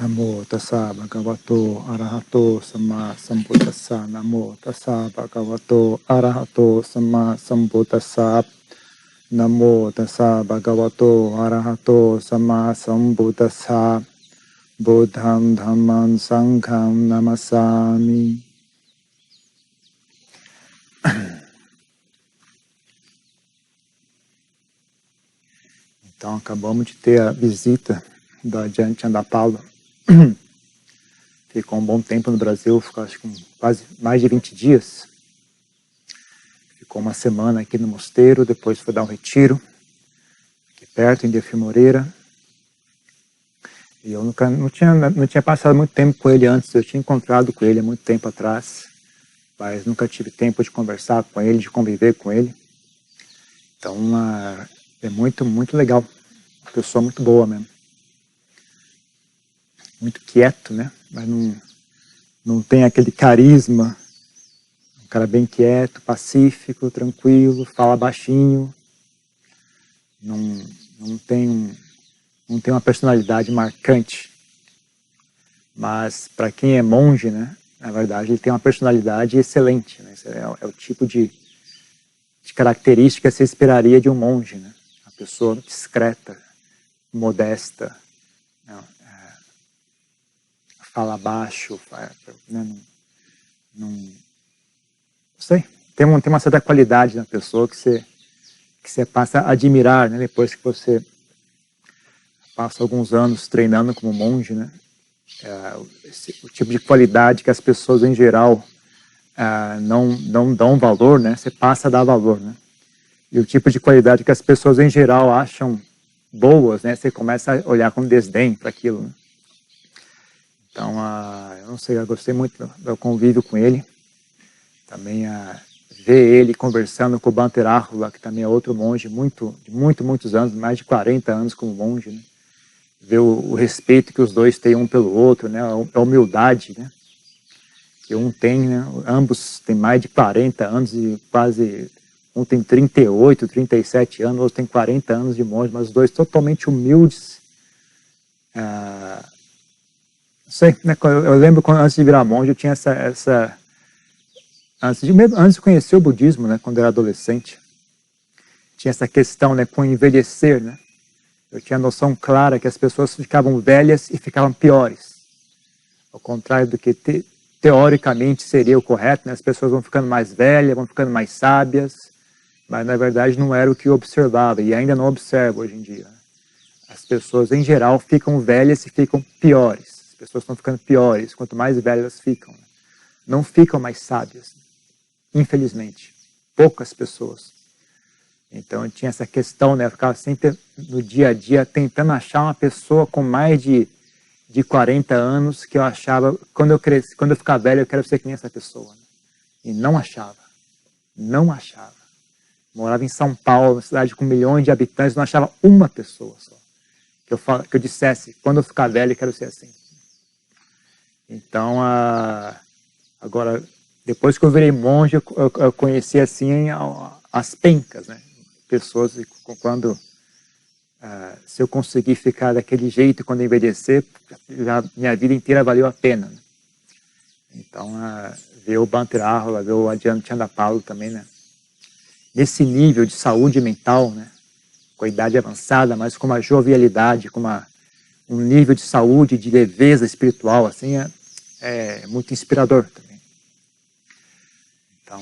Namo tassa bhagavato arahato samma sambuddhassa. Namo tassa bhagavato arahato samma sambuddhassa. Namo tassa bhagavato arahato samma sambuddhassa. Buddham dhamman sangham namassami. Então acabamos de ter a visita da Ajahn Chandapalo. Ficou um bom tempo no Brasil, ficou acho que quase mais de 20 dias. Ficou uma semana aqui no mosteiro, depois foi dar um retiro, aqui perto, em Defir Moreira. E eu não tinha passado muito tempo com ele antes, eu tinha encontrado com ele há muito tempo atrás, mas nunca tive tempo de conversar com ele, de conviver com ele. Então é muito, muito legal, uma pessoa muito boa mesmo. Muito quieto, né? Mas não tem aquele carisma. Um cara bem quieto, pacífico, tranquilo, fala baixinho. Não tem uma personalidade marcante. Mas para quem é monge, né? Na verdade, ele tem uma personalidade excelente. Né? É o tipo de característica que você esperaria de um monge, né? Uma pessoa discreta, modesta, fala baixo, né? Não sei, tem uma certa qualidade na pessoa que você passa a admirar, né? Depois que você passa alguns anos treinando como monge, né? O tipo de qualidade que as pessoas em geral não dão valor, né? Você passa a dar valor, né? E o tipo de qualidade que as pessoas em geral acham boas, né? Você começa a olhar com desdém para aquilo, né? Então, eu não sei, eu gostei muito do convívio com ele. Também ver ele conversando com o Bhante Rahula, que também é outro monge, muitos anos, mais de 40 anos como monge, né? Ver o respeito que os dois têm um pelo outro, né? A humildade, né? Que um tem, né? Ambos têm mais de 40 anos e quase... Um tem 38, 37 anos, o outro tem 40 anos de monge, mas os dois totalmente humildes. Não sei, né? Eu lembro quando antes de virar monge, eu tinha antes de conhecer o budismo, né? Quando eu era adolescente, tinha essa questão, né? Com o envelhecer, né? Eu tinha a noção clara que as pessoas ficavam velhas e ficavam piores. Ao contrário do que teoricamente seria o correto, né? As pessoas vão ficando mais velhas, vão ficando mais sábias, mas na verdade não era o que eu observava e ainda não observo hoje em dia. As pessoas em geral ficam velhas e ficam piores. As pessoas estão ficando piores quanto mais velhas ficam. Não ficam mais sábias, infelizmente. Poucas pessoas. Então eu tinha essa questão, né? Eu ficava sempre no dia a dia tentando achar uma pessoa com mais de 40 anos que eu achava, quando eu ficar velho, eu quero ser que nem essa pessoa. E não achava. Não achava. Morava em São Paulo, uma cidade com milhões de habitantes, não achava uma pessoa só. Que eu dissesse, quando eu ficar velho, eu quero ser assim. Então, agora, depois que eu virei monge, eu conheci assim as pencas, né? Pessoas, quando se eu conseguir ficar daquele jeito quando envelhecer, minha vida inteira valeu a pena. Né? Então, ver o Bhante Rahula, ver o Ajahn Chandapalo também, né? Nesse nível de saúde mental, né? Com a idade avançada, mas com uma jovialidade, com um nível de saúde, de leveza espiritual, assim, é muito inspirador também. Então,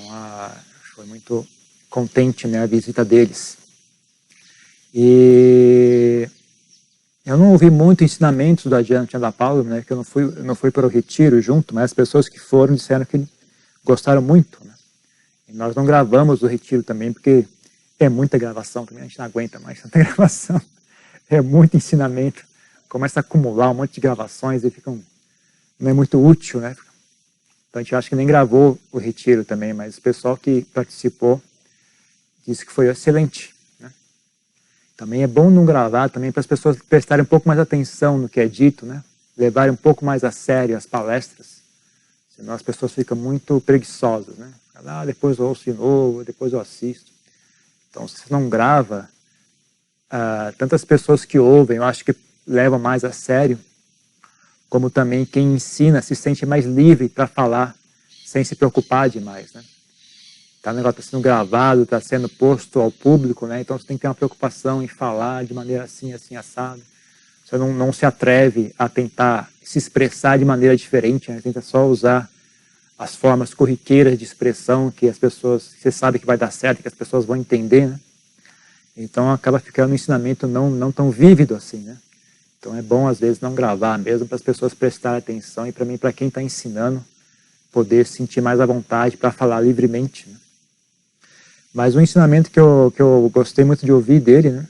foi muito contente, né, a visita deles. E eu não ouvi muito ensinamentos do Ajahn Chandapalo, né, que eu não fui para o retiro junto, mas as pessoas que foram disseram que gostaram muito. Né? E nós não gravamos o retiro também, porque é muita gravação também, a gente não aguenta mais tanta gravação. É muito ensinamento. Começa a acumular um monte de gravações e não é muito útil, né? Então a gente acha que nem gravou o retiro também, mas o pessoal que participou disse que foi excelente. Né? Também é bom não gravar também para as pessoas prestarem um pouco mais atenção no que é dito, né? Levarem um pouco mais a sério as palestras, senão as pessoas ficam muito preguiçosas, né? Depois eu ouço de novo, depois eu assisto. Então se você não grava, tantas pessoas que ouvem, eu acho que levam mais a sério, como também quem ensina se sente mais livre para falar, sem se preocupar demais, né? O negócio está sendo gravado, está sendo posto ao público, né? Então você tem que ter uma preocupação em falar de maneira assim, assim, assado. Você não se atreve a tentar se expressar de maneira diferente, né? Tenta só usar as formas corriqueiras de expressão que as pessoas, você sabe que vai dar certo, que as pessoas vão entender, né? Então acaba ficando um ensinamento não tão vívido assim, né? Então é bom às vezes não gravar mesmo para as pessoas prestarem atenção e para mim, para quem está ensinando, poder sentir mais à vontade para falar livremente, né? Mas um ensinamento que eu gostei muito de ouvir dele, né?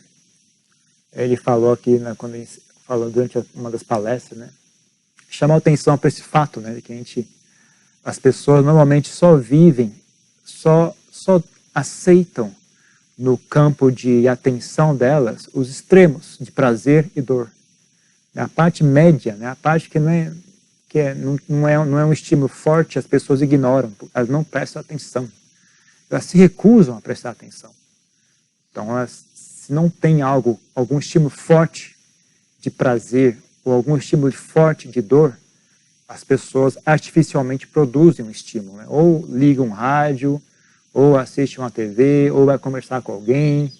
Ele falou aqui, né, quando ele falou durante uma das palestras, né? Chamou atenção para esse fato, né? De que as pessoas normalmente só vivem, só aceitam no campo de atenção delas os extremos de prazer e dor. A parte média, né? A parte que não é um estímulo forte, as pessoas ignoram, elas não prestam atenção. Elas se recusam a prestar atenção. Então, se não tem algum estímulo forte de prazer ou algum estímulo forte de dor, as pessoas artificialmente produzem um estímulo, né? Ou ligam um rádio, ou assistem uma TV, ou vai conversar com alguém,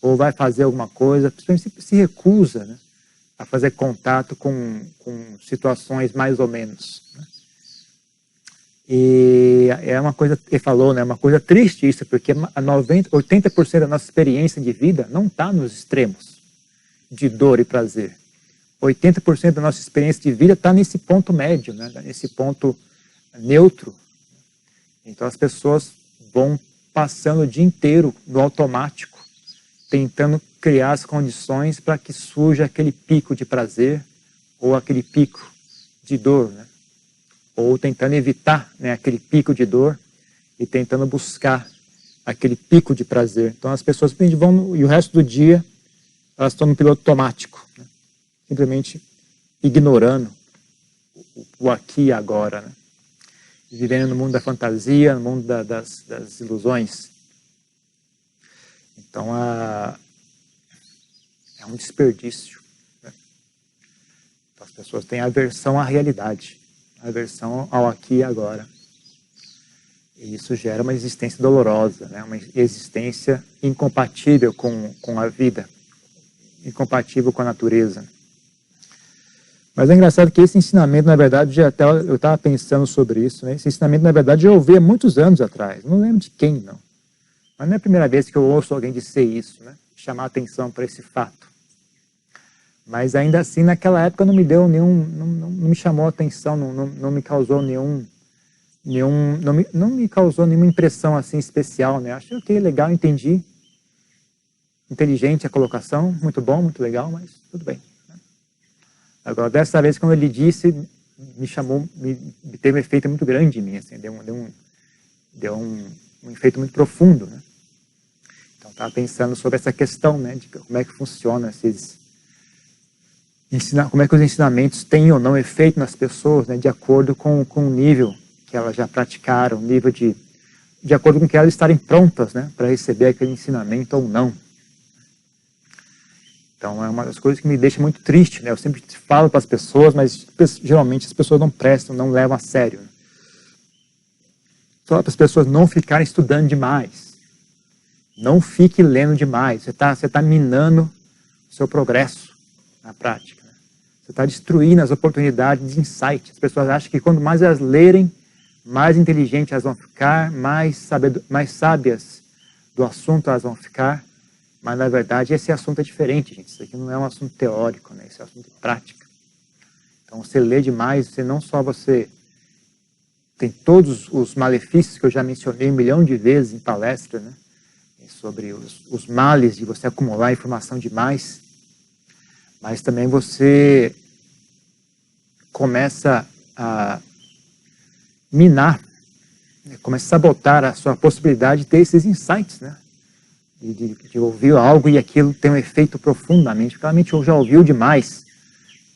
ou vai fazer alguma coisa, se recusa, né, a fazer contato com situações mais ou menos, né? E é uma coisa, ele falou, né, uma coisa triste isso, porque 80% da nossa experiência de vida não está nos extremos de dor e prazer. 80% da nossa experiência de vida está nesse ponto médio, né, nesse ponto neutro. Então as pessoas vão passando o dia inteiro no automático, tentando criar as condições para que surja aquele pico de prazer ou aquele pico de dor, né? Ou tentando evitar, né, aquele pico de dor e tentando buscar aquele pico de prazer. Então as pessoas vão, e o resto do dia elas estão no piloto automático, né? Simplesmente ignorando o aqui e agora, né? Vivendo no mundo da fantasia, no mundo das ilusões. Então é um desperdício, né? Então, as pessoas têm aversão à realidade, aversão ao aqui e agora. E isso gera uma existência dolorosa, né? Uma existência incompatível com a vida, incompatível com a natureza. Mas é engraçado que esse ensinamento, na verdade, eu estava pensando sobre isso, né? Esse ensinamento, na verdade, eu ouvi há muitos anos atrás. Não lembro de quem, não. Mas não é a primeira vez que eu ouço alguém dizer isso, né? Chamar atenção para esse fato. Mas ainda assim, naquela época não me deu não me chamou atenção, não me causou não me causou nenhuma impressão assim especial, né? Achei ok, legal, entendi. Inteligente a colocação, muito bom, muito legal, mas tudo bem. Agora, dessa vez, quando ele disse, teve um efeito muito grande em mim, assim, deu um efeito muito profundo, né? Então, estava pensando sobre essa questão, né, de como é que funciona como é que os ensinamentos têm ou não efeito nas pessoas, né, de acordo com o nível que elas já praticaram, nível de acordo com que elas estarem prontas, né, para receber aquele ensinamento ou não. Então é uma das coisas que me deixa muito triste, né? Eu sempre falo para as pessoas, mas geralmente as pessoas não prestam, não levam a sério. Só para as pessoas não ficarem estudando demais. Não fique lendo demais. Você tá minando o seu progresso na prática, né? Você está destruindo as oportunidades de insight. As pessoas acham que quanto mais elas lerem, mais inteligentes elas vão ficar, mais sábias do assunto elas vão ficar. Mas, na verdade, esse assunto é diferente, gente. Isso aqui não é um assunto teórico, né? Esse é um assunto de prática. Então, você lê demais, você tem todos os malefícios que eu já mencionei 1 milhão de vezes em palestra, né? Sobre os males de você acumular informação demais. Mas também você começa a minar, né? Começa a sabotar a sua possibilidade de ter esses insights, né? De ouvir algo e aquilo tem um efeito profundamente, porque realmente já ouviu demais.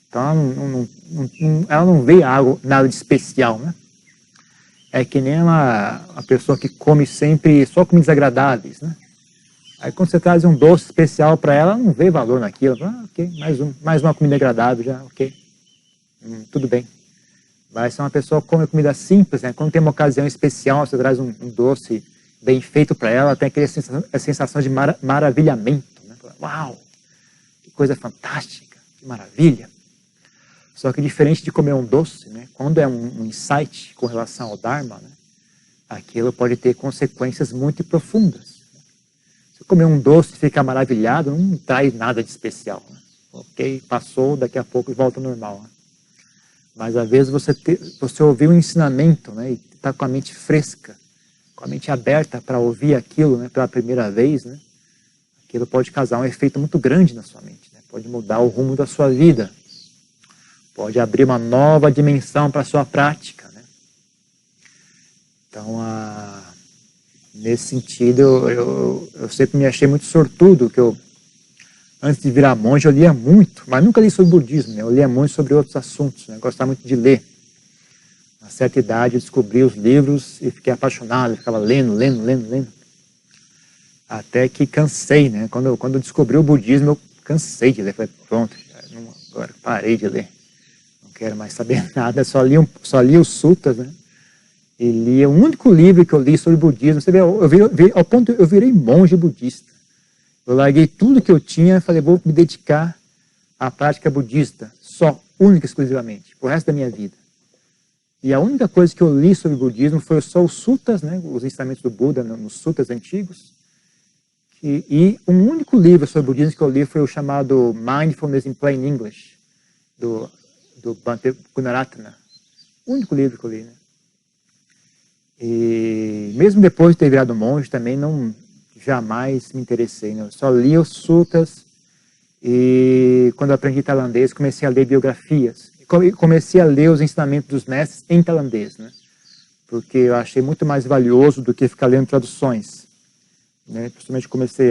Então ela não vê nada de especial, né? É que nem a pessoa que come sempre só comidas agradáveis, né? Aí quando você traz um doce especial para ela, ela não vê valor naquilo. Ok, mais uma comida agradável já, ok. tudo bem. Mas se uma pessoa come comida simples, né? Quando tem uma ocasião especial, você traz um doce bem feito para ela, tem aquela sensação de maravilhamento. Né? Uau, que coisa fantástica, que maravilha. Só que diferente de comer um doce, né? Quando é um insight com relação ao Dharma, né? Aquilo pode ter consequências muito profundas. Se comer um doce e ficar maravilhado, não traz nada de especial. Né? Ok, passou, daqui a pouco volta ao normal. Né? Mas às vezes você ouviu um ensinamento, né, e está com a mente fresca, com a mente aberta para ouvir aquilo, né, pela primeira vez, né, aquilo pode causar um efeito muito grande na sua mente, né, pode mudar o rumo da sua vida, pode abrir uma nova dimensão para a sua prática. Né. Então, nesse sentido, eu sempre me achei muito sortudo, que antes de virar monge, eu lia muito, mas nunca li sobre budismo, né? Eu lia muito sobre outros assuntos, né? Eu gostava muito de ler. A certa idade, eu descobri os livros e fiquei apaixonado, eu ficava lendo. Até que cansei, né? Quando eu descobri o budismo, eu cansei de ler. Falei, pronto, agora parei de ler. Não quero mais saber nada, só li os suttas, né? E li o único livro que eu li sobre budismo. Você vê, ao ponto eu virei monge budista. Eu larguei tudo que eu tinha e falei, vou me dedicar à prática budista, só, única e exclusivamente, pro resto da minha vida. E a única coisa que eu li sobre budismo foi só os suttas, né, os ensinamentos do Buda nos suttas antigos. E um único livro sobre budismo que eu li foi o chamado Mindfulness in Plain English, do Bhante Gunaratana. O único livro que eu li. Né? E mesmo depois de ter virado monge, também jamais me interessei, né? Eu só li os suttas e quando eu aprendi tailandês comecei a ler biografias. Comecei a ler os ensinamentos dos mestres em tailandês, né? Porque eu achei muito mais valioso do que ficar lendo traduções. Né? Principalmente comecei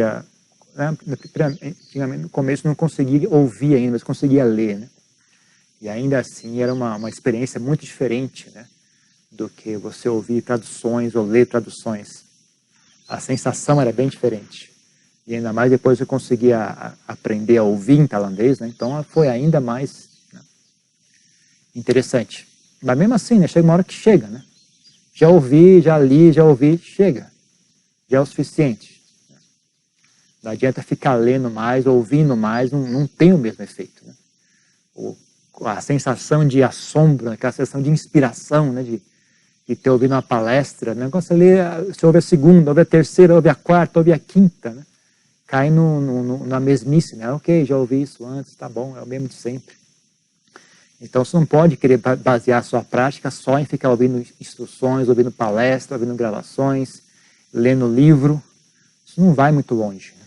no começo não conseguia ouvir ainda, mas conseguia ler. Né? E ainda assim era uma experiência muito diferente, né? Do que você ouvir traduções ou ler traduções. A sensação era bem diferente. E ainda mais depois eu conseguia aprender a ouvir em tailandês, né? Então foi ainda mais, né, interessante. Mas mesmo assim, né, chega uma hora que chega. Né? Já ouvi, já li, já ouvi, chega. Já é o suficiente. Não adianta ficar lendo mais, ouvindo mais, não tem o mesmo efeito. Né? A sensação de assombro, aquela sensação de inspiração, né, de ter ouvido uma palestra, o negócio ali, você ouve a segunda, ouve a terceira, ouve a quarta, ouve a quinta, né? Cai na mesmice, né? Ok, já ouvi isso antes, tá bom, é o mesmo de sempre. Então você não pode querer basear a sua prática só em ficar ouvindo instruções, ouvindo palestra, ouvindo gravações, lendo livro. Isso não vai muito longe. Né?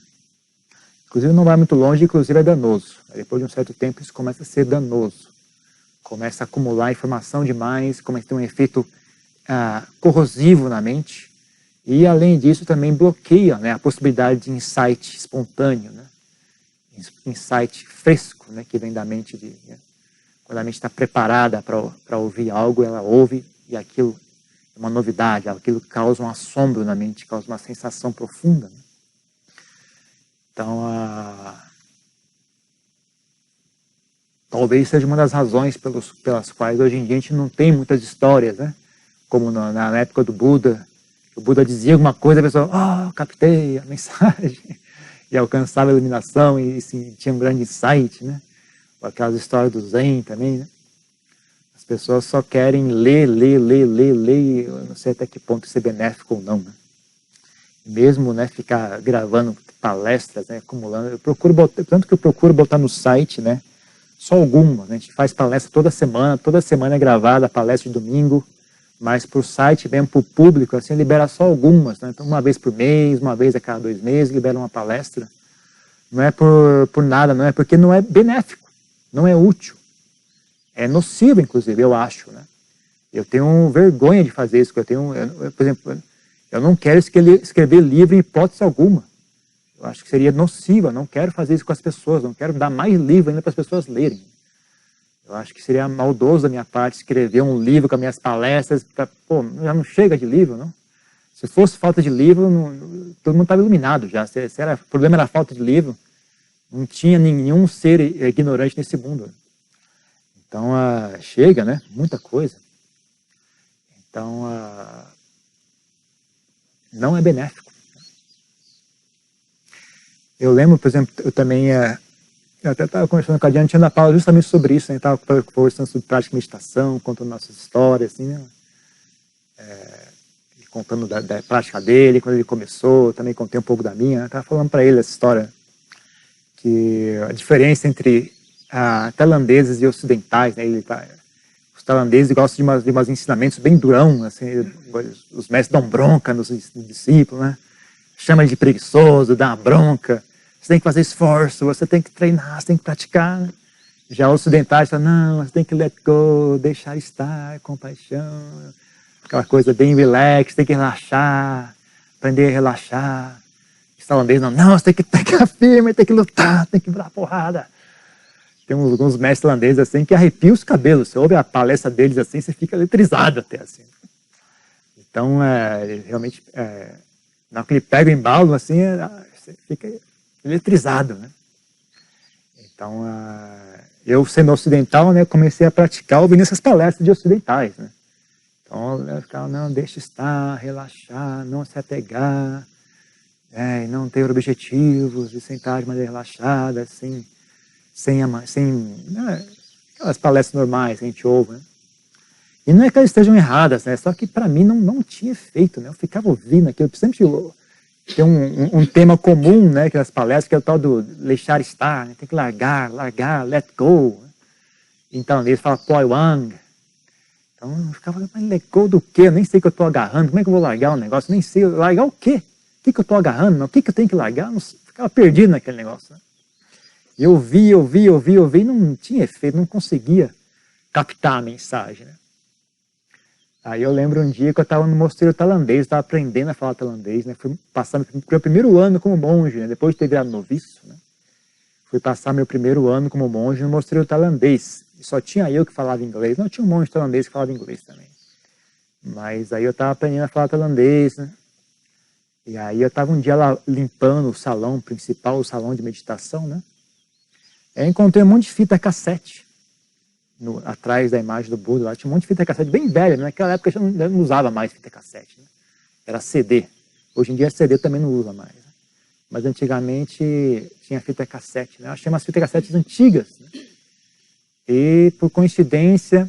Inclusive não vai muito longe, inclusive é danoso. Depois de um certo tempo isso começa a ser danoso. Começa a acumular informação demais, começa a ter um efeito corrosivo na mente e além disso também bloqueia, né, a possibilidade de insight espontâneo, né, insight fresco, né, que vem da mente né, quando a mente está preparada para ouvir algo, ela ouve e aquilo é uma novidade, aquilo causa um assombro na mente, causa uma sensação profunda. Né? Então talvez seja uma das razões pelas quais hoje em dia a gente não tem muitas histórias, né? Como na época do Buda, o Buda dizia alguma coisa, a pessoa, captei a mensagem, e alcançava a iluminação, e sim, tinha um grande insight, né? Aquelas histórias do Zen também, né? As pessoas só querem ler, eu não sei até que ponto isso é benéfico ou não, né? Mesmo, né, ficar gravando palestras, né, acumulando, tanto que eu procuro botar no site, né, só algumas, né? A gente faz palestra toda semana é gravada a palestra de domingo, mas para o site, mesmo para o público, assim, libera só algumas, né? Então, uma vez por mês, uma vez a cada 2 meses, libera uma palestra. Não é por nada, não é porque não é benéfico, não é útil. É nocivo, inclusive, eu acho, né? Eu tenho vergonha de fazer isso, por exemplo, eu não quero escrever livro em hipótese alguma. Eu acho que seria nocivo, eu não quero fazer isso com as pessoas, não quero dar mais livro ainda para as pessoas lerem. Eu acho que seria maldoso da minha parte escrever um livro com as minhas palestras. Já não chega de livro, não? Se fosse falta de livro, todo mundo estava iluminado já. O problema era a falta de livro, não tinha nenhum ser ignorante nesse mundo. Então, chega, né? Muita coisa. Então, não é benéfico. Eu lembro, por exemplo, eu também, eu até estava conversando com a Diana Ana Paula justamente sobre isso, né? Estava conversando sobre prática de meditação, contando nossas histórias, assim, né? Contando da prática dele, quando ele começou, também contei um pouco da minha, estava falando para ele essa história, que a diferença entre tailandeses e ocidentais, né? Os tailandeses gostam de umas ensinamentos bem durão, assim, os mestres dão bronca nos discípulos, né? Chama ele de preguiçoso, dá uma bronca, você tem que fazer esforço, você tem que treinar, você tem que praticar, né? Já os ocidentais falam, não, você tem que let go, deixar estar, compaixão, aquela coisa bem relax, tem que relaxar, aprender a relaxar. Os tailandeses não, você tem que ficar firme, tem que lutar, tem que virar porrada. Tem alguns mestres tailandeses assim que arrepiam os cabelos. Você ouve a palestra deles assim, você fica eletrizado até assim. Então, realmente, na hora que ele pega o embalo, assim, você fica eletrizado, né? Então, eu sendo ocidental, né, comecei a praticar ouvindo essas palestras de ocidentais, né? Então, eu ficava, não, deixa estar, relaxar, não se apegar, não ter objetivos, e sentar de maneira relaxada, sem aquelas palestras normais que a gente ouve, né? E não é que elas estejam erradas, né? Só que para mim não tinha efeito, né? Eu ficava ouvindo aquilo, sempre tem um tema comum, né? Aquelas palestras, que é o tal do deixar estar, né? Tem que largar, let go. Então, eles falam poi wang. Então, eu ficava, mas let go do quê? Eu nem sei o que eu estou agarrando, como é que eu vou largar um negócio? Eu nem sei, largar o quê? O que eu estou agarrando? O que eu tenho que largar? Eu ficava perdido naquele negócio, né? Eu vi, e não tinha efeito, não conseguia captar a mensagem, né? Aí eu lembro um dia que eu estava no mosteiro tailandês, estava aprendendo a falar tailandês, né? Fui passar meu primeiro ano como monge, né? Depois de ter virado noviço, né? Fui passar meu primeiro ano como monge no mosteiro tailandês. E só tinha eu que falava inglês, não tinha um monge tailandês que falava inglês também. Mas aí eu estava aprendendo a falar tailandês, né? E aí eu estava um dia lá limpando o salão principal, o salão de meditação, né? Eu encontrei um monte de fita cassete atrás da imagem do Buda. Lá tinha um monte de fita cassete bem velha, né? Naquela época eu não usava mais fita cassete, né? Era CD. Hoje em dia CD também não usa mais, né? Mas antigamente tinha fita cassete, né? Eu achei umas fitas cassetes antigas, né? E por coincidência,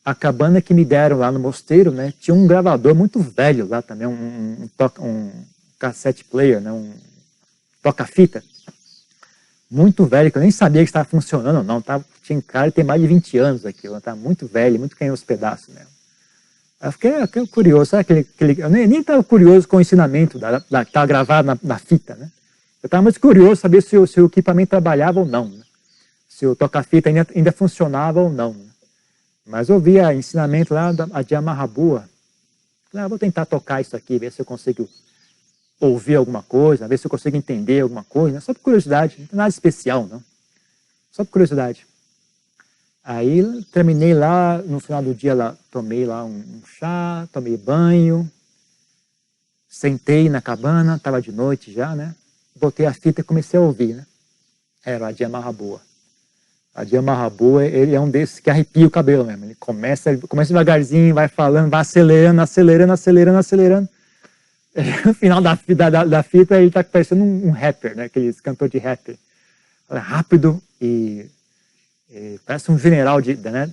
a cabana que me deram lá no mosteiro, né, tinha um gravador muito velho lá também, um cassete player, né, um toca-fita, muito velho, que eu nem sabia que estava funcionando ou não. Tinha cara de ter mais de 20 anos aquilo, estava muito velho, muito caindo aos pedaços mesmo. Eu fiquei curioso, sabe eu nem estava curioso com o ensinamento que estava gravado na fita, né? Eu estava mais curioso saber se o equipamento trabalhava ou não, né? Se o toca-fita ainda funcionava ou não, né? Mas eu vi ensinamento lá de Mahabua. Vou tentar tocar isso aqui, ver se eu consigo ouvir alguma coisa, ver se eu consigo entender alguma coisa, né? Só por curiosidade, não tem nada especial, não. Só por curiosidade. Aí terminei lá, no final do dia lá, tomei lá um chá, tomei banho, sentei na cabana, estava de noite já, né? Botei a fita e comecei a ouvir, né? Era a Ajahn Mahabua. A Ajahn Mahabua, ele é um desses que arrepia o cabelo mesmo. Ele começa devagarzinho, vai falando, vai acelerando. No final da fita, ele está parecendo um rapper, né? Aqueles cantores de rapper. Rápido e parece um general né?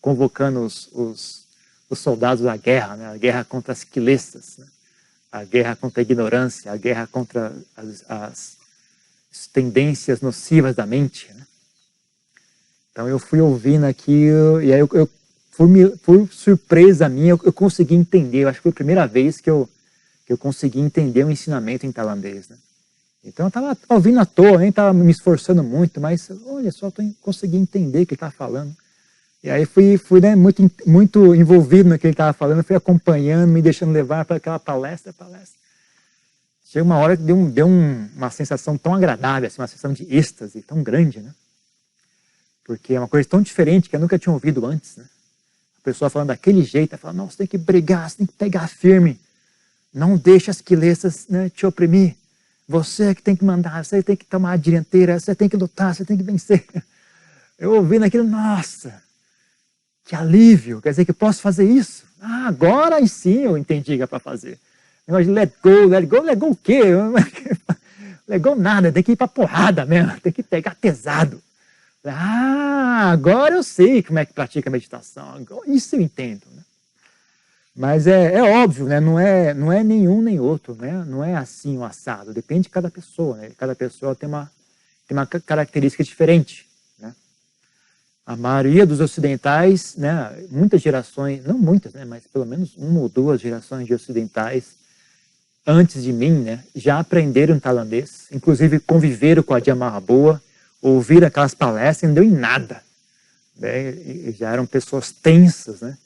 Convocando os soldados à guerra, né? A guerra contra as quilesas, né? A guerra contra a ignorância, a guerra contra as tendências nocivas da mente, né? Então eu fui ouvindo aquilo, e aí por surpresa minha, eu consegui entender. Eu acho que foi a primeira vez que eu consegui entender o ensinamento em tailandês, né? Então eu estava ouvindo à toa, nem estava me esforçando muito, mas olha só, consegui entender o que ele estava falando. E aí fui né, muito envolvido no que ele estava falando, fui acompanhando, me deixando levar para aquela palestra. Chega uma hora que deu uma sensação tão agradável, assim, uma sensação de êxtase tão grande, né? Porque é uma coisa tão diferente que eu nunca tinha ouvido antes, né? A pessoa falando daquele jeito, ela fala, não, você tem que brigar, você tem que pegar firme, não deixe as quilesas, né, te oprimir. Você é que tem que mandar, você tem que tomar a dianteira, você tem que lutar, você tem que vencer. Eu ouvindo aquilo, nossa, Que alívio, quer dizer que eu posso fazer isso. Ah, agora sim eu entendi que é para fazer. Negócio de let go o quê? Let go nada, tem que ir para porrada mesmo, tem que pegar pesado. Ah, agora eu sei como é que pratica a meditação, isso eu entendo. Né? Mas é óbvio, né? Não é nenhum nem outro, né? Não é assim o assado, depende de cada pessoa. Né? Cada pessoa tem uma característica diferente. Né? A maioria dos ocidentais, né, muitas gerações, não muitas, né, mas pelo menos uma ou duas gerações de ocidentais antes de mim, né, já aprenderam tailandês, inclusive conviveram com a Ajahn Mahaboa, ouviram aquelas palestras e não deu em nada. Né, e já eram pessoas tensas, né,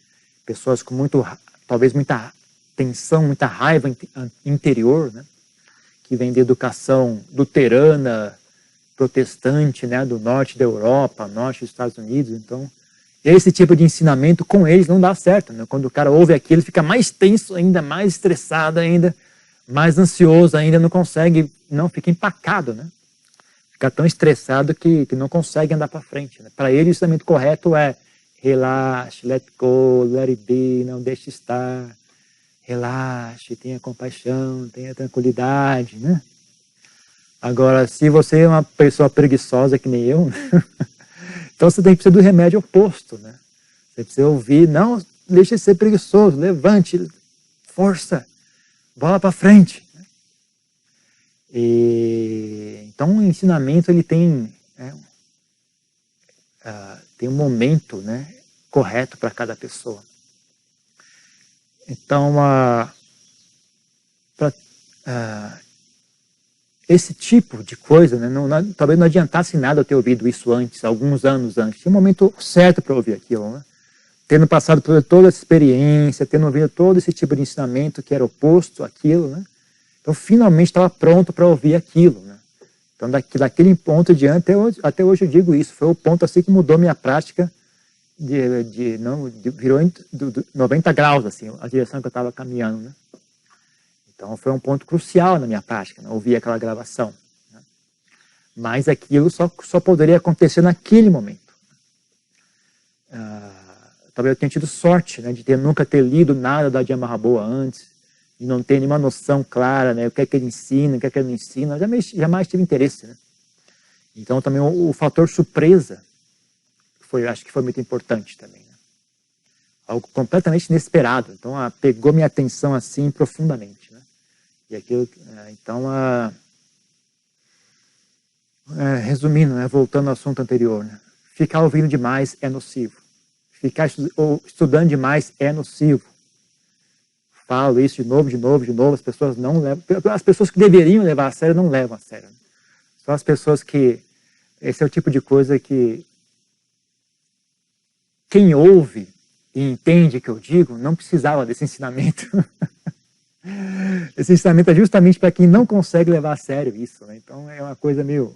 pessoas com talvez muita tensão, muita raiva interior, né, que vem da educação luterana, protestante, né, do norte da Europa, norte dos Estados Unidos. Então, esse tipo de ensinamento com eles não dá certo. Né? Quando o cara ouve aquilo, ele fica mais tenso ainda, mais estressado ainda, mais ansioso ainda, não consegue, não, fica empacado, né? Fica tão estressado que não consegue andar para frente. Né? Para ele, o ensinamento correto é relaxe, let go, let it be, não deixe estar, relaxe, tenha compaixão, tenha tranquilidade, né? Agora, se você é uma pessoa preguiçosa que nem eu, então você tem que precisar do remédio oposto, né? Você precisa ouvir, não deixe de ser preguiçoso, levante, força, bola para frente. Então o ensinamento ele tem tem um momento, né, correto para cada pessoa. Então esse tipo de coisa, né, talvez não adiantasse nada eu ter ouvido isso antes, alguns anos antes. Tinha um momento certo para ouvir aquilo, né? Tendo passado por toda essa experiência, tendo ouvido todo esse tipo de ensinamento que era oposto àquilo, né? Então, finalmente estava pronto para ouvir aquilo, né? Então, daquele ponto diante, até hoje eu digo isso, foi o ponto assim que mudou minha prática, virou 90 graus, assim, a direção que eu estava caminhando, né? Então, foi um ponto crucial na minha prática, né? Ouvir aquela gravação. Né? Mas aquilo só poderia acontecer naquele momento. Talvez eu tenha tido sorte, né, de nunca ter lido nada da Ajahn Mahaboa antes, de não ter nenhuma noção clara, né, o que é que ele ensina, o que é que ele não ensina. Eu jamais tive interesse. Né? Então, também o fator surpresa acho que foi muito importante também. Né? Algo completamente inesperado. Então, pegou minha atenção assim profundamente. Né? E aquilo, então, resumindo, né, voltando ao assunto anterior, né, ficar ouvindo demais é nocivo. Ficar estudando demais é nocivo. Falo isso de novo, as pessoas não levam, as pessoas que deveriam levar a sério não levam a sério. Né? São as pessoas que, esse é o tipo de coisa que quem ouve e entende o que eu digo não precisava desse ensinamento. Esse ensinamento é justamente para quem não consegue levar a sério isso. Né? Então é uma coisa meio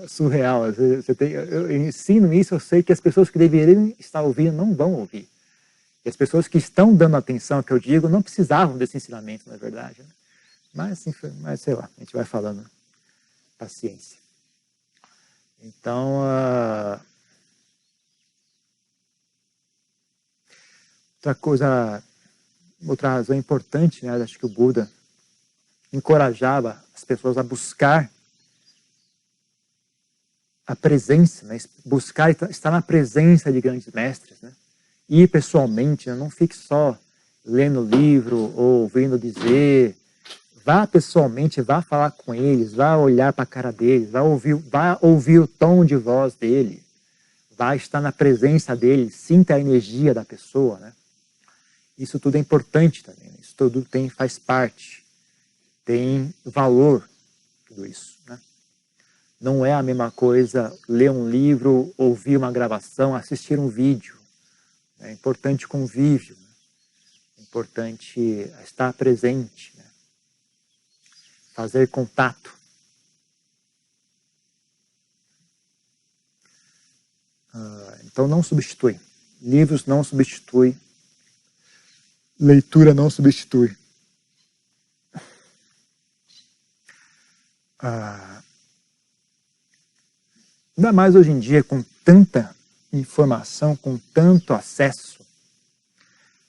surreal. Eu ensino isso, eu sei que as pessoas que deveriam estar ouvindo não vão ouvir. E as pessoas que estão dando atenção ao que eu digo não precisavam desse ensinamento, na verdade. Né? Mas, assim, sei lá, a gente vai falando. Paciência. Então, outra razão importante, né, acho que o Buda encorajava as pessoas a buscar a presença, né, buscar estar na presença de grandes mestres, né, ir pessoalmente, né, não fique só lendo livro ou ouvindo dizer, vá pessoalmente, vá falar com eles, vá olhar para a cara deles, vá ouvir o tom de voz dele, vá estar na presença dele, sinta a energia da pessoa, né. Isso tudo é importante também, né? Isso tudo faz parte, tem valor, tudo isso. Né? Não é a mesma coisa ler um livro, ouvir uma gravação, assistir um vídeo. É importante convívio, né? É importante estar presente, né? Fazer contato. Então não substitui. Livros não substitui. Leitura não substitui. Ainda mais hoje em dia, com tanta informação, com tanto acesso,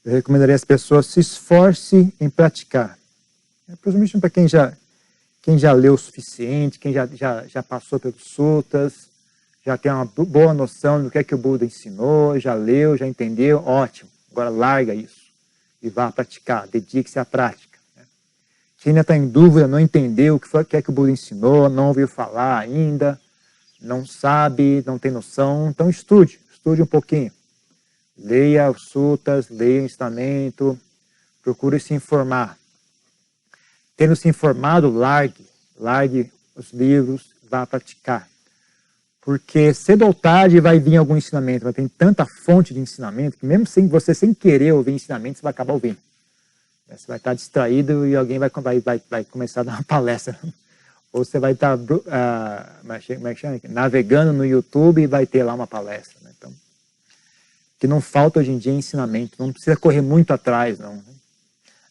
eu recomendaria às pessoas se esforce em praticar. Principalmente para quem já leu o suficiente, quem já passou pelos suttas, já tem uma boa noção do que o Buda ensinou, já leu, já entendeu, ótimo. Agora larga isso e vá praticar, dedique-se à prática. Quem ainda está em dúvida, não entendeu o que é que o Buda ensinou, não ouviu falar ainda, não sabe, não tem noção, então estude um pouquinho. Leia os suttas, leia o ensinamento, procure se informar. Tendo se informado, largue os livros, vá praticar. Porque cedo ou tarde vai vir algum ensinamento, vai ter tanta fonte de ensinamento, que mesmo sem querer ouvir ensinamento, você vai acabar ouvindo. Você vai estar distraído e alguém vai começar a dar uma palestra. Ou você vai estar navegando no YouTube e vai ter lá uma palestra. Né? Então, que não falta hoje em dia ensinamento, não precisa correr muito atrás, não.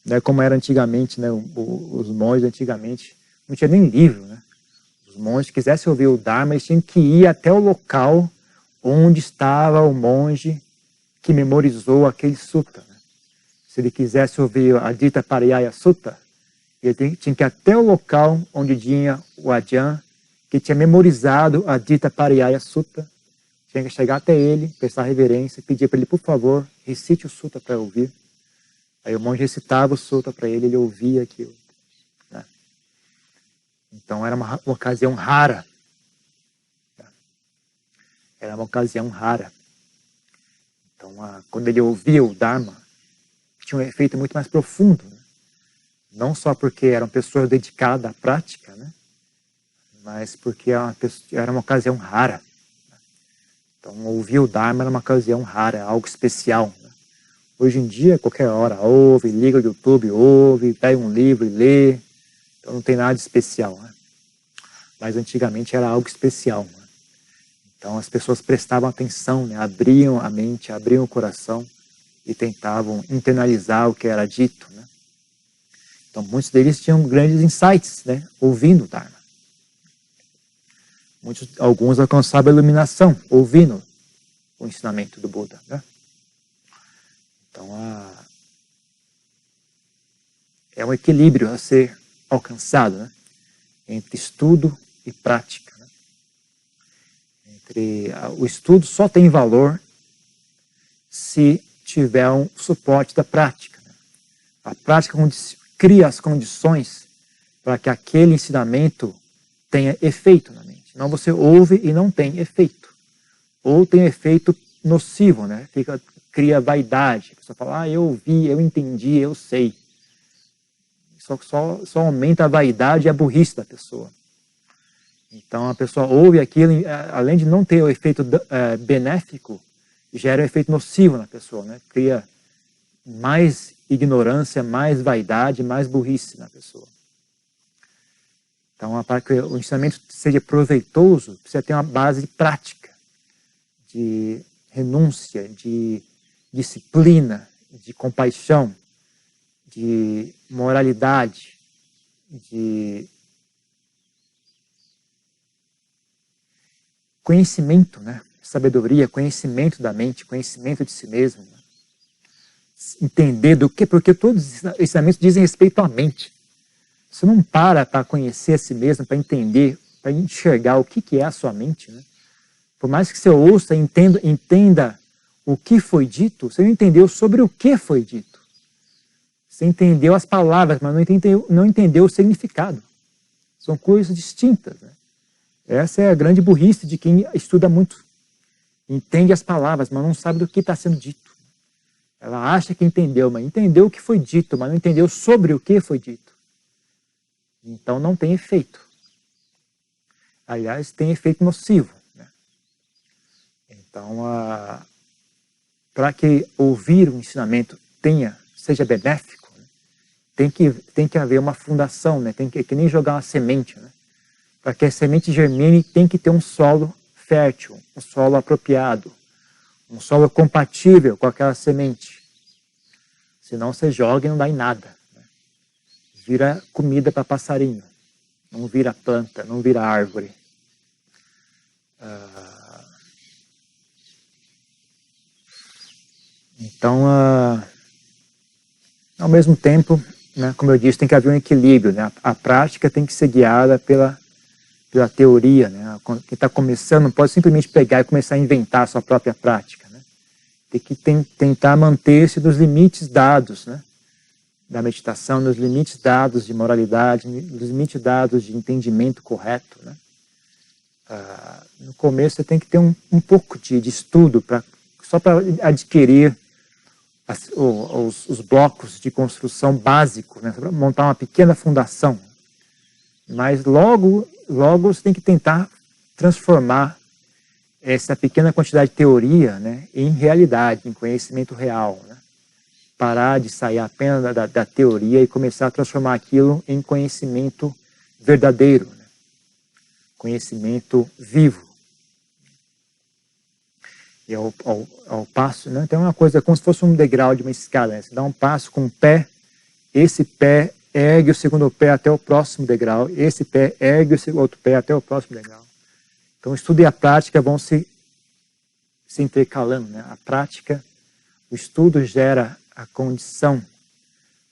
Não é como era antigamente, né? Os monges antigamente não tinha nem livro, né? Os monges quisessem ouvir o Dharma, eles tinham que ir até o local onde estava o monge que memorizou aquele sutta. Né? Se ele quisesse ouvir a Dita Pariyaya Sutta, ele tinha que ir até o local onde tinha o Ajahn, que tinha memorizado a Dita Pariyaya Sutta. Tinha que chegar até ele, prestar reverência, pedir para ele, por favor, recite o sutta para eu ouvir. Aí o monge recitava o sutta para ele ouvia aquilo. Né? Então era uma ocasião rara. Era uma ocasião rara. Então, quando ele ouvia o Dharma, tinha um efeito muito mais profundo. Né? Não só porque eram pessoas dedicadas à prática, né? Mas porque era uma ocasião rara. Então, ouvir o Dharma era uma ocasião rara, algo especial. Né? Hoje em dia, qualquer hora, ouve, liga o YouTube, ouve, pega um livro e lê. Então, não tem nada de especial. Né? Mas antigamente era algo especial. Né? Então, as pessoas prestavam atenção, né? Abriam a mente, abriam o coração e tentavam internalizar o que era dito. Né? Então, muitos deles tinham grandes insights, né? Ouvindo o Dharma. Alguns alcançavam a iluminação, ouvindo o ensinamento do Buda. Né? Então, é um equilíbrio a ser alcançado, né? Entre estudo e prática. Né? O estudo só tem valor se tiver um suporte da prática. Né? A prática cria as condições para que aquele ensinamento tenha efeito na mente. Não você ouve e não tem efeito. Ou tem efeito nocivo, né? Cria vaidade. A pessoa fala, eu ouvi, eu entendi, eu sei. Só aumenta a vaidade e a burrice da pessoa. Então a pessoa ouve aquilo, além de não ter o efeito benéfico, gera um efeito nocivo na pessoa, né? Cria mais ignorância, mais vaidade, mais burrice na pessoa. Então, para que o ensinamento seja proveitoso, precisa ter uma base prática, de renúncia, de disciplina, de compaixão, de moralidade, de conhecimento, né? Sabedoria, conhecimento da mente, conhecimento de si mesmo. Né? Entender do que, porque todos os ensinamentos dizem respeito à mente. Você não para conhecer a si mesmo, para entender, para enxergar o que é a sua mente. Né? Por mais que você ouça, entenda o que foi dito, você não entendeu sobre o que foi dito. Você entendeu as palavras, mas não entendeu o significado. São coisas distintas. Né? Essa é a grande burrice de quem estuda muito. Entende as palavras, mas não sabe do que está sendo dito. Ela acha que entendeu, mas entendeu o que foi dito, mas não entendeu sobre o que foi dito. Então não tem efeito. Aliás, tem efeito nocivo. Né? Então, para que ouvir o ensinamento seja benéfico, né? tem que haver uma fundação, né? Que nem jogar uma semente. Né? Para que a semente germine, tem que ter um solo fértil, um solo apropriado, um solo compatível com aquela semente. Senão você joga e não dá em nada. Vira comida para passarinho, não vira planta, não vira árvore. Então, ao mesmo tempo, né, como eu disse, tem que haver um equilíbrio, né? A prática tem que ser guiada pela teoria, né? Quem está começando não pode simplesmente pegar e começar a inventar a sua própria prática, né? Tem que tentar manter-se nos limites dados, né, da meditação, nos limites dados de moralidade, nos limites dados de entendimento correto, né? No começo você tem que ter um pouco de estudo só para adquirir os blocos de construção básicos, né, para montar uma pequena fundação. Mas logo você tem que tentar transformar essa pequena quantidade de teoria, né, em realidade, em conhecimento real, né? Parar de sair apenas da teoria e começar a transformar aquilo em conhecimento verdadeiro, né? Conhecimento vivo. E ao passo, né? Então é uma coisa como se fosse um degrau de uma escada, né? Você dá um passo com o pé, esse pé ergue o segundo pé até o próximo degrau, esse pé ergue o outro pé até o próximo degrau. Então o estudo e a prática vão se intercalando, né? A prática, o estudo gera a condição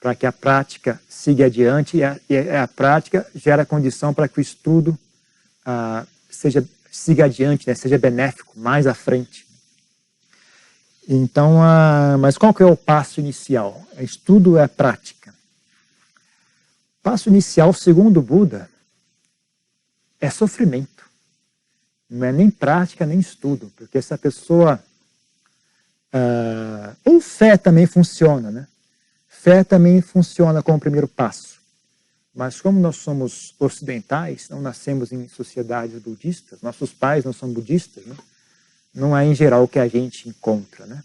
para que a prática siga adiante e a prática gera a condição para que o estudo siga adiante, né? Seja benéfico mais à frente. Então, mas qual que é o passo inicial? Estudo é prática. O passo inicial, segundo o Buda, é sofrimento. Não é nem prática, nem estudo, porque essa pessoa... ou fé também funciona, né? Fé também funciona como primeiro passo. Mas como nós somos ocidentais, não nascemos em sociedades budistas, nossos pais não são budistas, né? Não é em geral o que a gente encontra, né?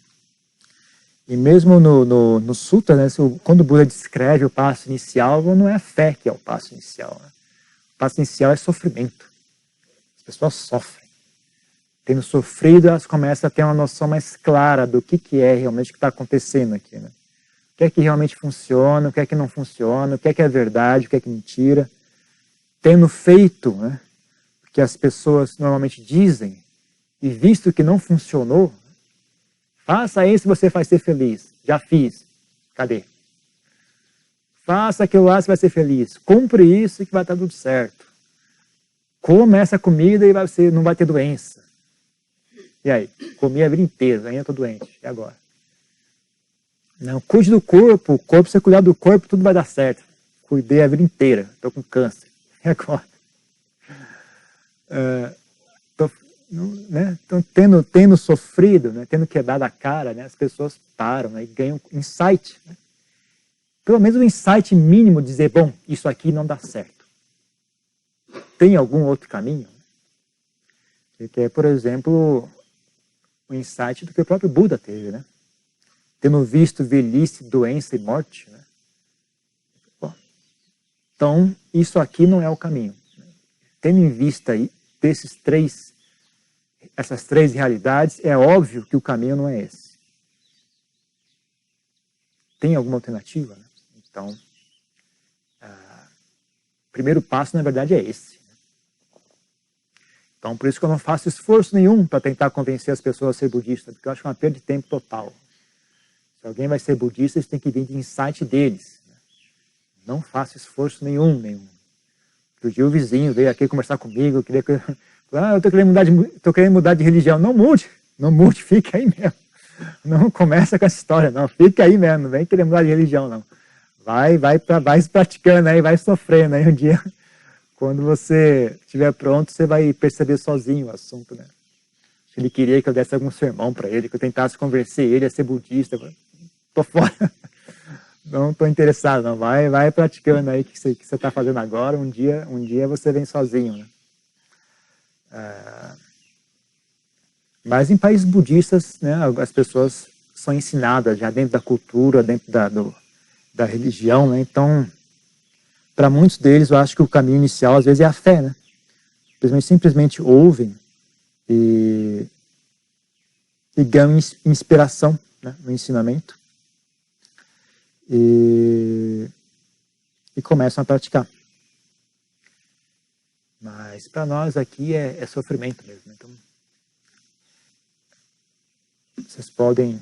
E mesmo no Sutra, né, quando o Buda descreve o passo inicial, não é a fé que é o passo inicial, né? O passo inicial é sofrimento. As pessoas sofrem. Tendo sofrido, elas começam a ter uma noção mais clara do que é realmente o que está acontecendo aqui, né? O que é que realmente funciona, o que é que não funciona, o que é verdade, o que é mentira. Tendo feito, né, o que as pessoas normalmente dizem, e visto que não funcionou, faça isso e você vai ser feliz. Já fiz. Cadê? Faça aquilo lá, você vai ser feliz. Compre isso que vai estar tudo certo. Coma essa comida e não vai ter doença. E aí? Comi a vida inteira, ainda estou doente. E agora? Não, cuide do corpo. Se você cuidar do corpo, tudo vai dar certo. Cuidei a vida inteira. Estou com câncer. E agora? Né? Então, tendo sofrido, né? Tendo quebrado a cara, né? As pessoas param, né? E ganham insight. Né? Pelo menos um insight mínimo de dizer, bom, isso aqui não dá certo. Tem algum outro caminho? Que é, por exemplo, o insight do que o próprio Buda teve, né? Tendo visto velhice, doença e morte. Né? Bom, então, isso aqui não é o caminho. Tendo em vista aí essas três realidades, é óbvio que o caminho não é esse. Tem alguma alternativa? Né? Então, o primeiro passo, na verdade, é esse. Então, por isso que eu não faço esforço nenhum para tentar convencer as pessoas a ser budistas, porque eu acho uma perda de tempo total. Se alguém vai ser budista, isso tem que vir de insight deles. Não faço esforço nenhum. Outro dia o vizinho veio aqui conversar comigo, eu estou querendo mudar de religião. Não mude, fica aí mesmo. Não começa com essa história, não. Fica aí mesmo, não vem querer mudar de religião, não. Vai se praticando aí, vai sofrendo aí um dia. Quando você estiver pronto, você vai perceber sozinho o assunto, né? Ele queria que eu desse algum sermão para ele, que eu tentasse convencer ele a ser budista. Tô fora. Não estou interessado, não. Vai praticando aí o que você está fazendo agora. Um dia você vem sozinho, né? Mas em países budistas, né, as pessoas são ensinadas já dentro da cultura, dentro da religião, né? Então, para muitos deles, eu acho que o caminho inicial, às vezes, é a fé, né? Simplesmente ouvem e ganham inspiração, né, no ensinamento e começam a praticar. Mas para nós aqui é sofrimento mesmo. Então, vocês podem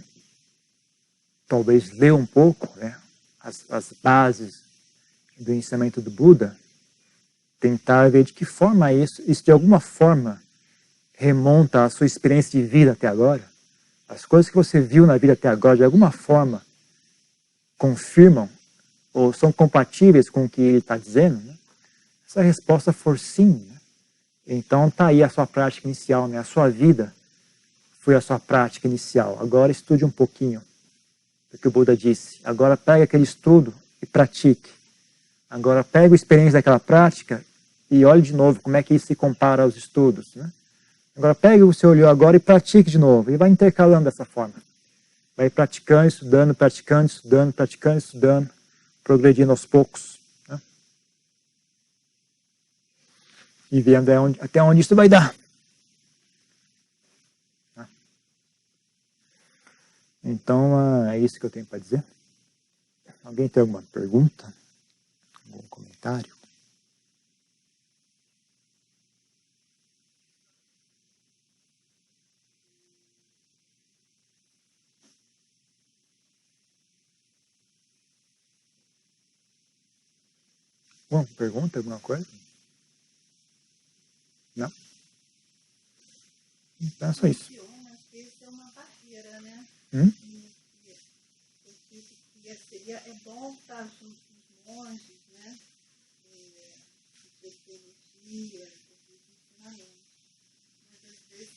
talvez ler um pouco, né, as bases do ensinamento do Buda, tentar ver de que forma isso de alguma forma remonta à sua experiência de vida até agora. As coisas que você viu na vida até agora, de alguma forma, confirmam ou são compatíveis com o que ele está dizendo, né? Se a resposta for sim, né? Então está aí a sua prática inicial, né? A sua vida foi a sua prática inicial. Agora estude um pouquinho do que o Buda disse. Agora pegue aquele estudo e pratique. Agora pegue a experiência daquela prática e olhe de novo como é que isso se compara aos estudos, né? Agora pegue o que você olhou agora e pratique de novo. E vai intercalando dessa forma. Vai praticando, estudando, praticando, estudando, praticando, estudando, progredindo aos poucos, né? E vendo até onde isso vai dar. Então, é isso que eu tenho para dizer. Alguém tem alguma pergunta? Algum comentário? Bom, pergunta alguma coisa? Não? Então é só isso. É uma barreira, né? É bom estar junto com os monges, né? Teologia, ensinamento. Mas às vezes,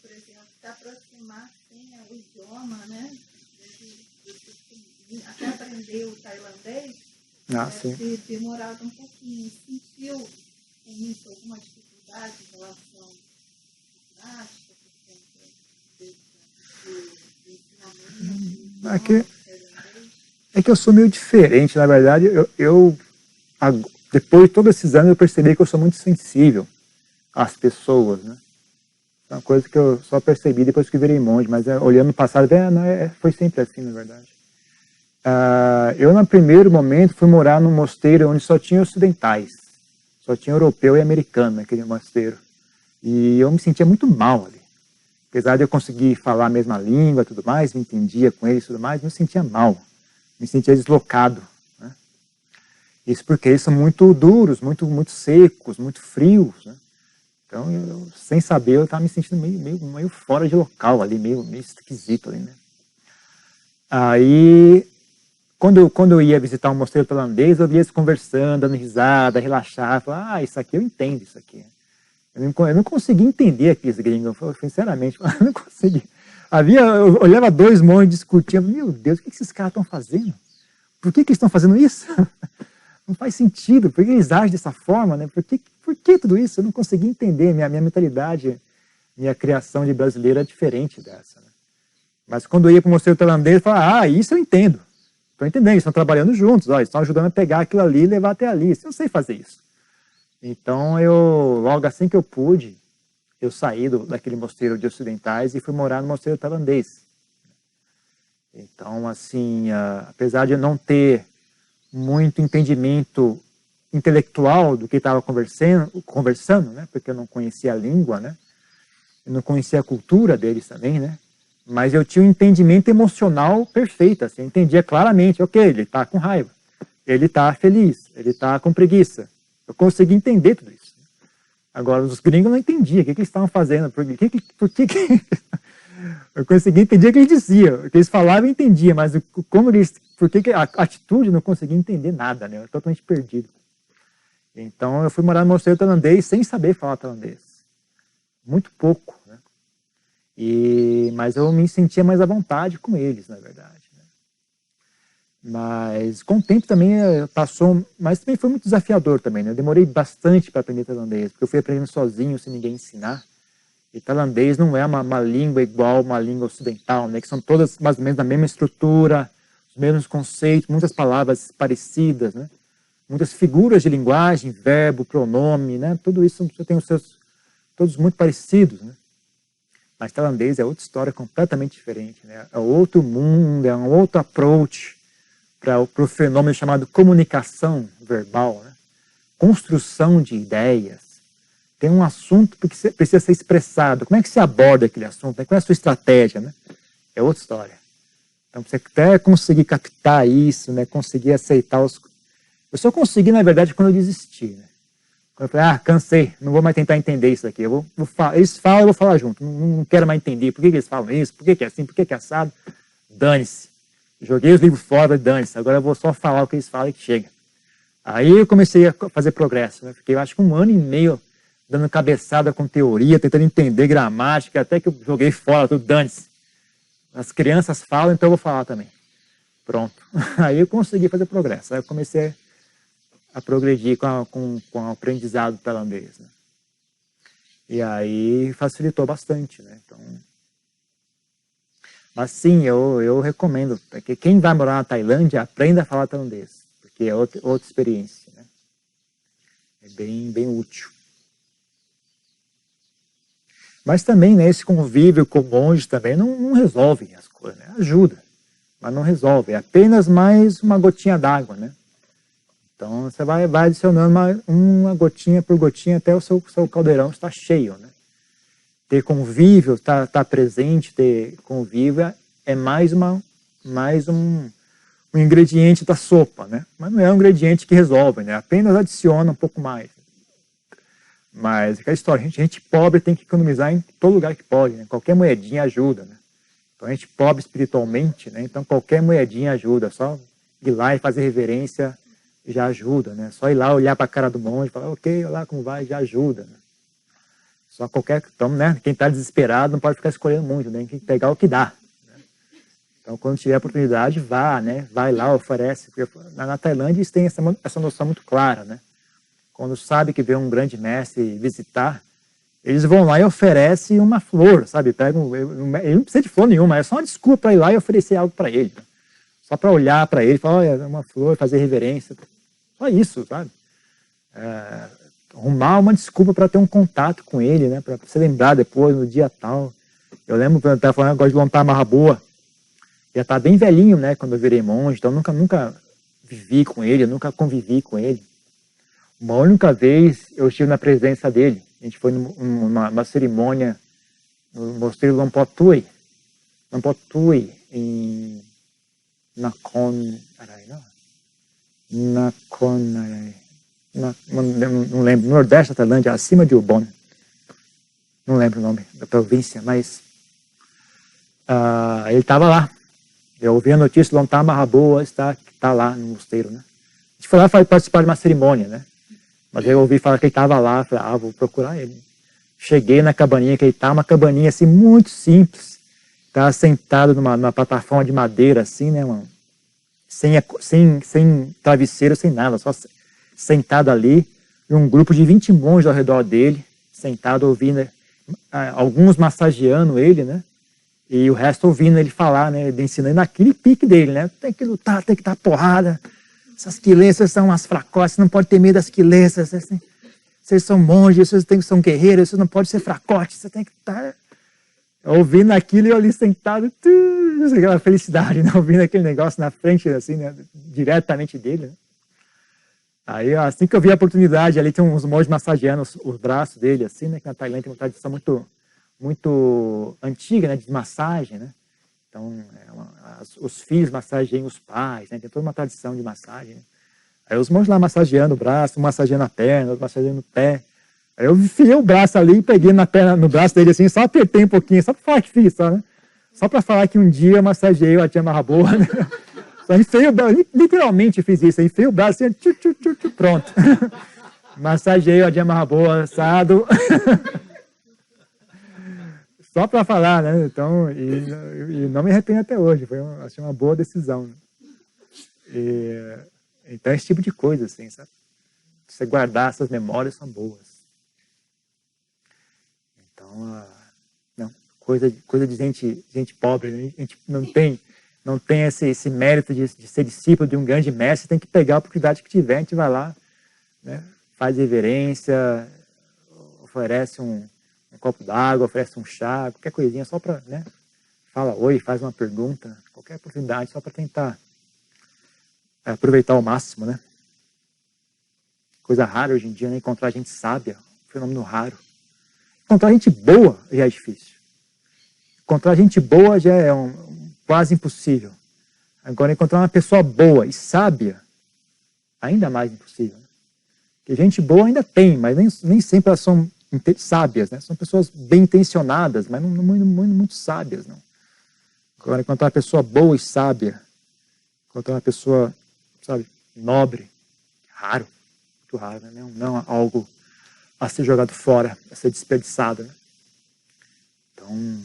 por exemplo, se aproximar sem o idioma, né? Até aprender o tailandês, Sim. ter demorado um pouquinho. Sentiu com isso alguma dificuldade em relação à prática, por exemplo, do ensinamento? É que eu sou meio diferente, na verdade. Depois de todos esses anos, eu percebi que eu sou muito sensível às pessoas, né? É uma coisa que eu só percebi depois que virei monge, mas olhando no passado, foi sempre assim, na verdade. Eu, no primeiro momento, fui morar num mosteiro onde só tinha ocidentais, só tinha europeu e americano naquele mosteiro. E eu me sentia muito mal ali. Apesar de eu conseguir falar a mesma língua e tudo mais, me entendia com eles e tudo mais, me sentia mal, me sentia deslocado, né? Isso porque eles são muito duros, muito secos, muito frios, né? Então, sem saber, eu estava me sentindo meio fora de local ali, meio esquisito ali, né? Aí, quando eu ia visitar um mosteiro tailandês, eu via eles conversando, dando risada, relaxar, falava, isso aqui eu entendo, isso aqui. Eu não consegui entender aqueles gringos, sinceramente, eu não consegui. Eu olhava dois monges discutindo, meu Deus, o que esses caras estão fazendo? Por que eles estão fazendo isso? Não faz sentido, por que eles agem dessa forma, né? Por que tudo isso? Eu não consegui entender, minha mentalidade, minha criação de brasileiro é diferente dessa, né? Mas quando eu ia para o mosteiro tailandês, eu falava, isso eu entendo. Estou entendendo, eles estão trabalhando juntos, eles estão ajudando a pegar aquilo ali e levar até ali. Eu sei fazer isso. Então, logo assim que eu pude, eu saí daquele mosteiro de ocidentais e fui morar no mosteiro tailandês. Então, assim, apesar de eu não ter muito entendimento intelectual do que estava conversando, né, porque eu não conhecia a língua, né, eu não conhecia a cultura deles também, né, mas eu tinha um entendimento emocional perfeito, assim, eu entendia claramente, ok, ele está com raiva, ele está feliz, ele está com preguiça. Eu consegui entender tudo isso. Agora, os gringos não entendiam o que eles estavam fazendo, por que eu consegui entender o que eles diziam, o que eles falavam eu entendia, mas por que a atitude eu não conseguia entender nada, né? Eu estava totalmente perdido. Então, eu fui morar no mosteiro tailandês sem saber falar tailandês. Muito pouco, né? Mas eu me sentia mais à vontade com eles, na verdade. Mas com o tempo também passou, mas também foi muito desafiador também, né? Eu demorei bastante para aprender tailandês, porque eu fui aprendendo sozinho, sem ninguém ensinar. E tailandês não é uma língua igual uma língua ocidental, né? Que são todas mais ou menos da mesma estrutura, os mesmos conceitos, muitas palavras parecidas, né? Muitas figuras de linguagem, verbo, pronome, né? Tudo isso você tem todos muito parecidos, né? Mas tailandês é outra história completamente diferente, né? É outro mundo, é um outro approach para o fenômeno chamado comunicação verbal, né? Construção de ideias. Tem um assunto que precisa ser expressado. Como é que se aborda aquele assunto? Qual é a sua estratégia, né? É outra história. Então, você até conseguir captar isso, né? Conseguir aceitar os... Eu só consegui, na verdade, quando eu desisti, né? Quando eu falei, cansei, não vou mais tentar entender isso aqui. Eles falam, eu vou falar junto. Não quero mais entender por que eles falam isso, por que é assim, por que é assado. Dane-se. Joguei os livros fora, dane-se. Agora eu vou só falar o que eles falam e chega. Aí eu comecei a fazer progresso, né? Fiquei, acho que 1 ano e meio dando cabeçada com teoria, tentando entender gramática, até que eu joguei fora tudo, dane-se. As crianças falam, então eu vou falar também. Pronto. Aí eu consegui fazer progresso. Aí eu comecei a progredir com o aprendizado tailandês, né? E aí facilitou bastante, né? Então, mas sim, eu recomendo, porque quem vai morar na Tailândia, aprenda a falar tailandês, porque é outra experiência, né? É bem útil. Mas também, né, esse convívio com monges também não resolve as coisas, né? Ajuda, mas não resolve. É apenas mais uma gotinha d'água, né? Então, você vai adicionando uma gotinha por gotinha até o seu caldeirão estar cheio, né? Ter convívio, tá presente, ter convívio é mais um ingrediente da sopa, né? Mas não é um ingrediente que resolve, né? Apenas adiciona um pouco mais. Mas aquela história, gente pobre tem que economizar em todo lugar que pode, né? Qualquer moedinha ajuda, né? Então, a gente pobre espiritualmente, né? Então, qualquer moedinha ajuda. Só ir lá e fazer reverência já ajuda, né? Só ir lá olhar para a cara do monge e falar, ok, olha lá como vai, já ajuda, né? Só então, né? Quem está desesperado não pode ficar escolhendo muito, né? Tem que pegar o que dá, né? Então, quando tiver oportunidade, vá, né? Vai lá, oferece. Porque na Tailândia eles têm essa noção muito clara, né? Quando sabe que vem um grande mestre visitar, eles vão lá e oferecem uma flor, sabe? Ele não precisa de flor nenhuma, é só uma desculpa para ir lá e oferecer algo para ele. Só para olhar para ele e falar, olha, uma flor, fazer reverência. Só isso, sabe? Arrumar uma desculpa para ter um contato com ele, né? Para se lembrar depois, no dia tal. Eu lembro que eu estava falando, eu gosto de Lontar Mahaboa. Já estava bem velhinho, né? Quando eu virei monge, então eu nunca vivi com ele, eu nunca convivi com ele. Uma única vez eu estive na presença dele. A gente foi numa cerimônia no mosteiro Lompo Tui, em não lembro, no nordeste da Tailândia, acima de Ubon. Não lembro o nome da província, mas ele estava lá. Eu ouvi a notícia, Lontar Mahaboa está lá no mosteiro, né? A gente foi lá participar de uma cerimônia, né? Mas eu ouvi falar que ele estava lá, falei, vou procurar ele. Cheguei na cabaninha que ele estava, uma cabaninha assim muito simples. Estava sentado numa plataforma de madeira assim, né, mano? Sem travesseiro, sem nada, só sentado ali, e um grupo de 20 monges ao redor dele, sentado ouvindo, alguns massageando ele, né? E o resto ouvindo ele falar, né? Ensinando naquele pique dele, né? Tem que lutar, tem que dar porrada. Essas quilências são umas fracotes, você não pode ter medo das quilências. Vocês são monges, vocês são guerreiros, vocês não podem ser fracotes, você tem que estar ouvindo aquilo e eu ali sentado, aquela felicidade, né? Ouvindo aquele negócio na frente, assim, né? Diretamente dele, né? Aí, assim que eu vi a oportunidade, ali tem uns monges massageando os braços dele, assim, né? Que na Tailândia tem uma tradição muito antiga, né? De massagem, né? Então, os filhos massageiam os pais, né? Tem toda uma tradição de massagem, né? Aí os monges lá massageando o braço, massageando a perna, massageando o pé. Aí eu enfiei o braço ali e peguei no braço dele assim, só apertei um pouquinho, só para falar que fiz, só, né? Só para falar que um dia eu massageei o Ajahn Mahaboa, né? Só enfiei o braço, literalmente fiz isso, enfiei o braço assim, pronto. Massageei o Ajahn Mahaboa, assado. Só para falar, né? Então, e não me arrependo até hoje, achei uma boa decisão, né? Então, esse tipo de coisa, assim, sabe? Você guardar essas memórias são boas. Então, coisa de gente pobre, né? A gente não tem esse mérito de ser discípulo de um grande mestre, tem que pegar a oportunidade que tiver, a gente vai lá, né? Faz reverência, oferece um copo d'água, oferece um chá, qualquer coisinha só para, né? Fala oi, faz uma pergunta, qualquer oportunidade só para tentar aproveitar ao máximo, né? Coisa rara hoje em dia, né? Encontrar gente sábia, um fenômeno raro. Encontrar gente boa já é difícil. Encontrar gente boa já é quase impossível. Agora, encontrar uma pessoa boa e sábia, ainda mais impossível. Né? Porque gente boa ainda tem, mas nem sempre elas são sábias, né? São pessoas bem intencionadas, mas não muito sábias, não. Agora, encontrar uma pessoa boa e sábia, encontrar uma pessoa, sabe, nobre, raro, muito raro, né? Não algo a ser jogado fora, a ser desperdiçado, né? Então,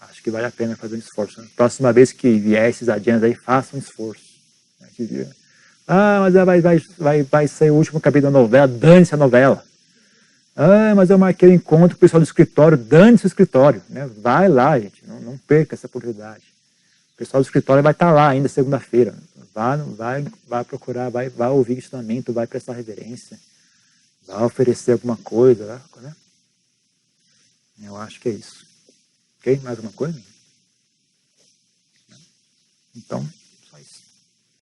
acho que vale a pena fazer um esforço. Né? Próxima vez que vier esses adiantos aí, faça um esforço. Né? Mas vai sair o último capítulo da novela, dane-se a novela. Mas eu marquei o encontro com o pessoal do escritório, dane-se o escritório. Né? Vai lá, gente, não perca essa oportunidade. O pessoal do escritório vai estar lá ainda segunda-feira. Vai procurar, vai ouvir ensinamento, vai prestar reverência, vai oferecer alguma coisa. Né? Eu acho que é isso. Ok? Mais alguma coisa? Então, só isso.